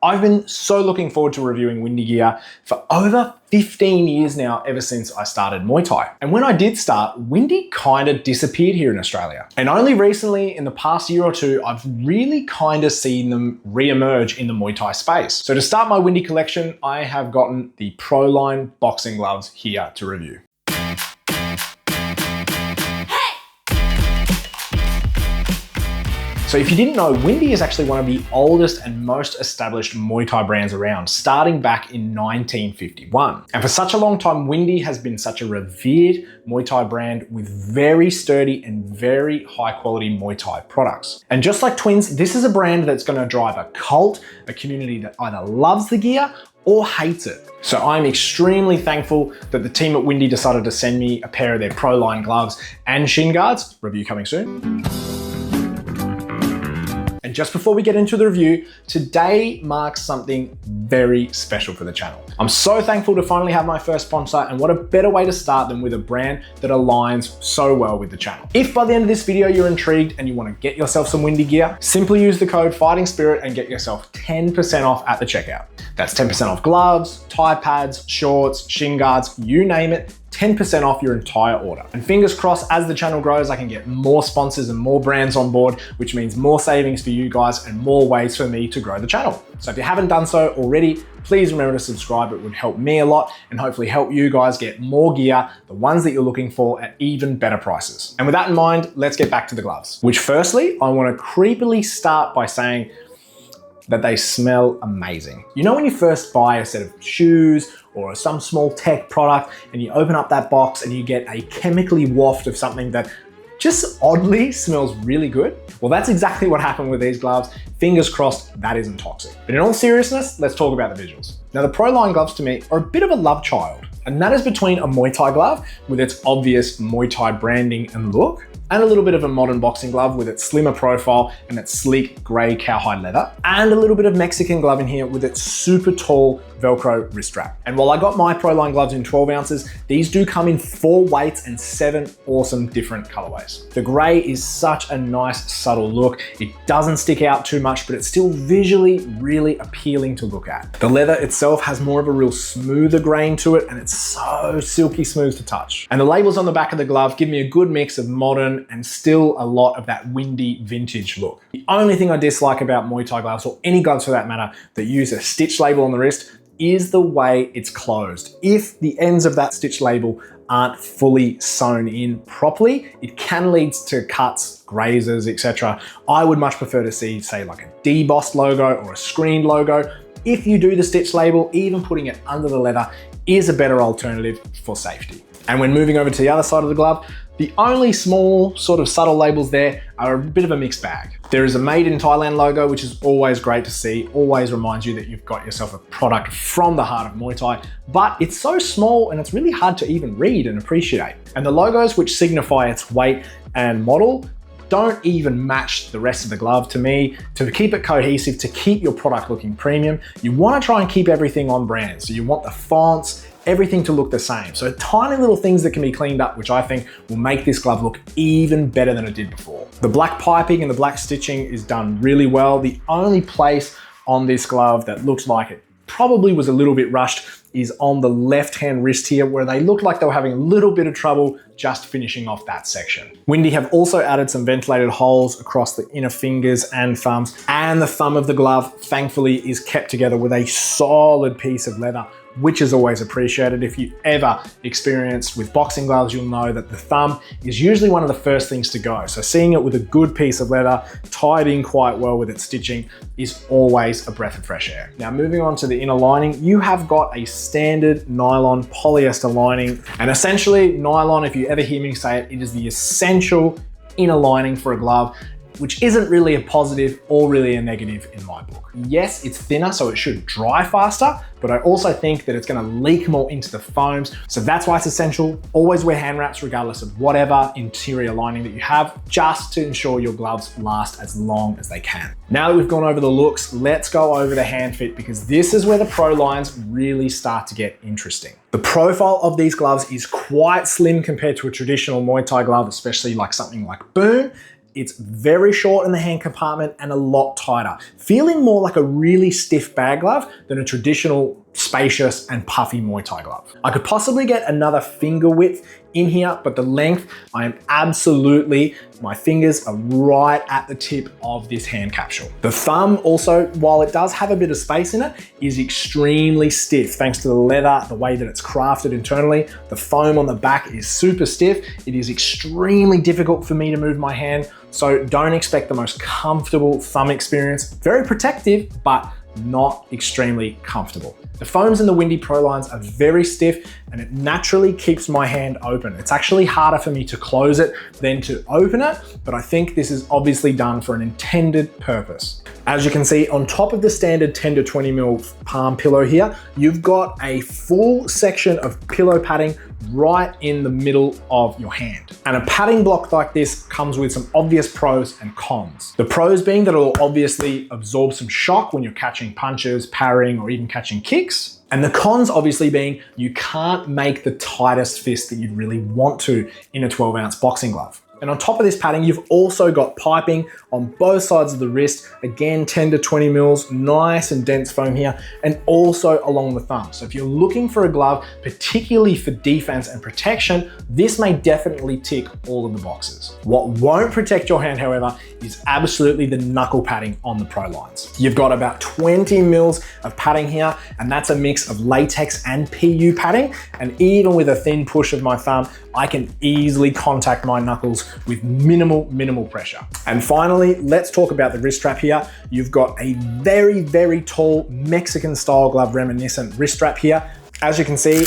I've been so looking forward to reviewing Windy gear for over 15 years now, ever since I started Muay Thai. And when I did start, Windy kind of disappeared here in Australia. And only recently, in the past year or two, I've really kind of seen them re-emerge in the Muay Thai space. So to start my Windy collection, I have gotten the Proline boxing gloves here to review. So if you didn't know, Windy is actually one of the oldest and most established Muay Thai brands around, starting back in 1951. And for such a long time, Windy has been such a revered Muay Thai brand with very sturdy and very high quality Muay Thai products. And just like Twins, this is a brand that's going to drive a cult, a community that either loves the gear or hates it. So I'm extremely thankful that the team at Windy decided to send me a pair of their Proline gloves and shin guards. Review coming soon. And just before we get into the review, today marks something very special for the channel. I'm so thankful to finally have my first sponsor, and what a better way to start than with a brand that aligns so well with the channel. If by the end of this video you're intrigued and you want to get yourself some Windy gear, simply use the code Fighting Spirit and get yourself 10% off at the checkout. That's 10% off gloves, Thai pads, shorts, shin guards, you name it. 10% off your entire order. And fingers crossed, as the channel grows, I can get more sponsors and more brands on board, which means more savings for you guys and more ways for me to grow the channel. So if you haven't done so already, please remember to subscribe. It would help me a lot and hopefully help you guys get more gear, the ones that you're looking for at even better prices. And with that in mind, let's get back to the gloves, which firstly, I want to creepily start by saying that they smell amazing. You know when you first buy a set of shoes or some small tech product and you open up that box and you get a chemically waft of something that just oddly smells really good? Well, that's exactly what happened with these gloves. Fingers crossed that isn't toxic. But in all seriousness, let's talk about the visuals. Now, the Proline gloves to me are a bit of a love child, and that is between a Muay Thai glove with its obvious Muay Thai branding and look, and a little bit of a modern boxing glove with its slimmer profile and its sleek gray cowhide leather, and a little bit of Mexican glove in here with its super tall Velcro wrist strap. And while I got my Proline gloves in 12 ounces, these do come in 4 weights and 7 awesome different colorways. The gray is such a nice subtle look. It doesn't stick out too much, but it's still visually really appealing to look at. The leather itself has more of a real smoother grain to it, and it's so silky smooth to touch. And the labels on the back of the glove give me a good mix of modern and still a lot of that Windy vintage look. The only thing I dislike about Muay Thai gloves, or any gloves for that matter, that use a stitch label on the wrist is the way it's closed. If the ends of that stitch label aren't fully sewn in properly, it can lead to cuts, grazes, etc. I would much prefer to see, say, like a debossed logo or a screened logo. If you do the stitch label, even putting it under the leather is a better alternative for safety. And when moving over to the other side of the glove, the only small sort of subtle labels there are a bit of a mixed bag. There is a Made in Thailand logo, which is always great to see, always reminds you that you've got yourself a product from the heart of Muay Thai, but it's so small and it's really hard to even read and appreciate. And the logos which signify its weight and model don't even match the rest of the glove to me. To keep it cohesive, to keep your product looking premium, you want to try and keep everything on brand. So you want the fonts, everything to look the same. So tiny little things that can be cleaned up, which I think will make this glove look even better than it did before. The black piping and the black stitching is done really well. The only place on this glove that looks like it probably was a little bit rushed is on the left-hand wrist here, where they look like they were having a little bit of trouble just finishing off that section. Windy have also added some ventilated holes across the inner fingers and thumbs, and the thumb of the glove, thankfully, is kept together with a solid piece of leather, which is always appreciated. If you ever experienced with boxing gloves, you'll know that the thumb is usually one of the first things to go. So seeing it with a good piece of leather, tied in quite well with its stitching, is always a breath of fresh air. Now, moving on to the inner lining, you have got a standard nylon polyester lining. And essentially, nylon, if you ever hear me say it, it is the essential inner lining for a glove, which isn't really a positive or really a negative in my book. Yes, it's thinner, so it should dry faster, but I also think that it's gonna leak more into the foams. So that's why it's essential. Always wear hand wraps regardless of whatever interior lining that you have, just to ensure your gloves last as long as they can. Now that we've gone over the looks, let's go over the hand fit, because this is where the Prolines really start to get interesting. The profile of these gloves is quite slim compared to a traditional Muay Thai glove, especially like something like Boom. it's very short in the hand compartment and a lot tighter, feeling more like a really stiff bag glove than a traditional spacious and puffy Muay Thai glove. I could possibly get another finger width in here, but the length, I am absolutely, my fingers are right at the tip of this hand capsule. The thumb also, while it does have a bit of space in it, is extremely stiff thanks to the leather, the way that it's crafted internally. The foam on the back is super stiff. It is extremely difficult for me to move my hand, so don't expect the most comfortable thumb experience. Very protective, but not extremely comfortable. The foams in the Windy Prolines are very stiff and it naturally keeps my hand open. It's actually harder for me to close it than to open it, but I think this is obviously done for an intended purpose. As you can see, on top of the standard 10 to 20 mil palm pillow here, you've got a full section of pillow padding right in the middle of your hand. And a padding block like this comes with some obvious pros and cons. The pros being that it'll obviously absorb some shock when you're catching punches, parrying, or even catching kicks. And the cons obviously being you can't make the tightest fist that you'd really want to in a 12-ounce boxing glove. And on top of this padding, you've also got piping on both sides of the wrist, again 10 to 20 mils, nice and dense foam here, and also along the thumb. So if you're looking for a glove, particularly for defense and protection, this may definitely tick all of the boxes. What won't protect your hand, however, is absolutely the knuckle padding on the Prolines. You've got about 20 mils of padding here, and that's a mix of latex and PU padding. And even with a thin push of my thumb, I can easily contact my knuckles with minimal pressure. And finally, let's talk about the wrist strap here. You've got a very tall Mexican style glove reminiscent wrist strap here. As you can see,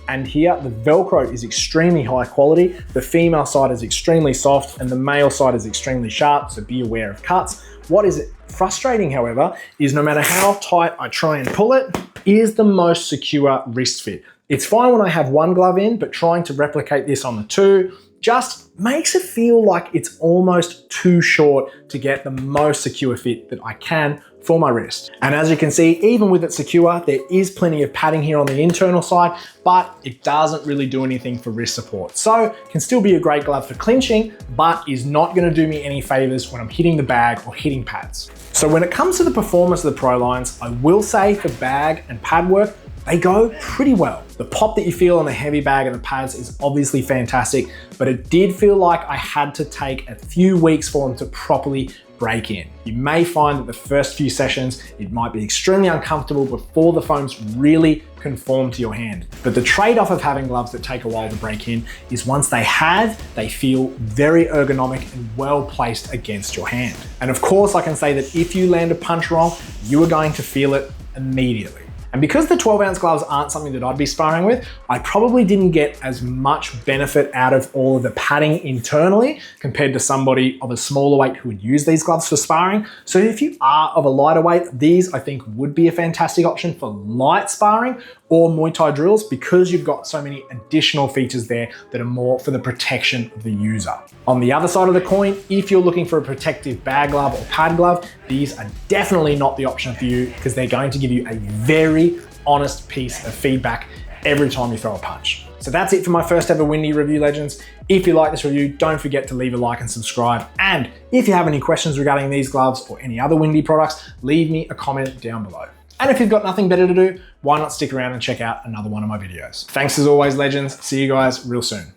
and here, the Velcro is extremely high quality. The female side is extremely soft and the male side is extremely sharp, so be aware of cuts. What is frustrating, however, is no matter how tight I try and pull it, is the most secure wrist fit. It's fine when I have one glove in, but trying to replicate this on the two just makes it feel like it's almost too short to get the most secure fit that I can for my wrist. And as you can see, even with it secure, there is plenty of padding here on the internal side, but it doesn't really do anything for wrist support. So it can still be a great glove for clinching, but is not gonna do me any favors when I'm hitting the bag or hitting pads. So when it comes to the performance of the Prolines, I will say for bag and pad work, they go pretty well. The pop that you feel on the heavy bag and the pads is obviously fantastic, but it did feel like I had to take a few weeks for them to properly break in. You may find that the first few sessions, it might be extremely uncomfortable before the foams really conform to your hand. But the trade-off of having gloves that take a while to break in is once they have, they feel very ergonomic and well placed against your hand. And of course, I can say that if you land a punch wrong, you are going to feel it immediately. And because the 12-ounce gloves aren't something that I'd be sparring with, I probably didn't get as much benefit out of all of the padding internally compared to somebody of a smaller weight who would use these gloves for sparring. So if you are of a lighter weight, these I think would be a fantastic option for light sparring or Muay Thai drills because you've got so many additional features there that are more for the protection of the user. On the other side of the coin, if you're looking for a protective bag glove or pad glove, these are definitely not the option for you because they're going to give you a very honest piece of feedback every time you throw a punch. So that's it for my first ever Windy review, legends. If you like this review, don't forget to leave a like and subscribe. And if you have any questions regarding these gloves or any other Windy products, leave me a comment down below. And if you've got nothing better to do, why not stick around and check out another one of my videos. Thanks as always, legends. See you guys real soon.